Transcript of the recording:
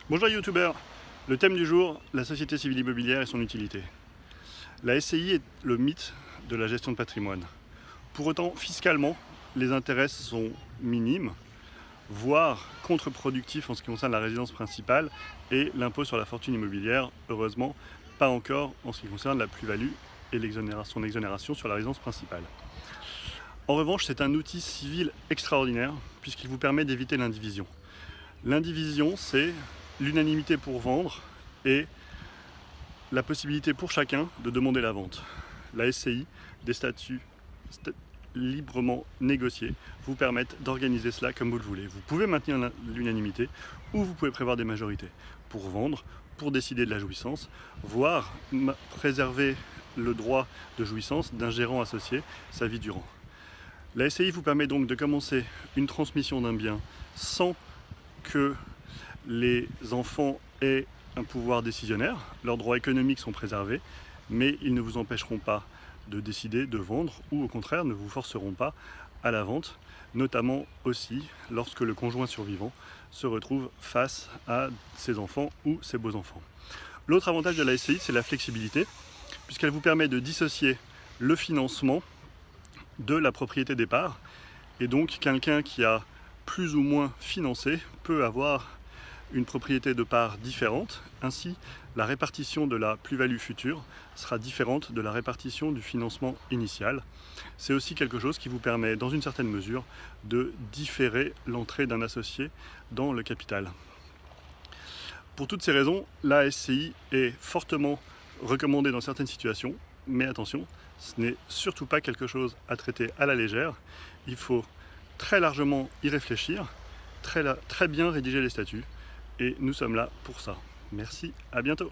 Bonjour youtubeurs, le thème du jour, la société civile immobilière et son utilité. La SCI est le mythe de la gestion de patrimoine. Pour autant, fiscalement, les intérêts sont minimes, voire contre-productifs en ce qui concerne la résidence principale et l'impôt sur la fortune immobilière, heureusement, pas encore en ce qui concerne la plus-value et son exonération sur la résidence principale. En revanche, c'est un outil civil extraordinaire puisqu'il vous permet d'éviter l'indivision. L'indivision, c'est l'unanimité pour vendre et la possibilité pour chacun de demander la vente. La SCI, des statuts librement négociés, vous permettent d'organiser cela comme vous le voulez. Vous pouvez maintenir l'unanimité ou vous pouvez prévoir des majorités pour vendre, pour décider de la jouissance, voire préserver le droit de jouissance d'un gérant associé sa vie durant. La SCI vous permet donc de commencer une transmission d'un bien sans que les enfants aient un pouvoir décisionnaire, leurs droits économiques sont préservés, mais ils ne vous empêcheront pas de décider de vendre ou au contraire ne vous forceront pas à la vente, notamment aussi lorsque le conjoint survivant se retrouve face à ses enfants ou ses beaux-enfants. L'autre avantage de la SCI, c'est la flexibilité, puisqu'elle vous permet de dissocier le financement de la propriété des parts, et donc quelqu'un qui a plus ou moins financé peut avoir une propriété de part différente, ainsi la répartition de la plus-value future sera différente de la répartition du financement initial. C'est aussi quelque chose qui vous permet, dans une certaine mesure, de différer l'entrée d'un associé dans le capital. Pour toutes ces raisons, la SCI est fortement recommandée dans certaines situations, mais attention, ce n'est surtout pas quelque chose à traiter à la légère. Il faut très largement y réfléchir, très bien rédiger les statuts, et nous sommes là pour ça. Merci, à bientôt.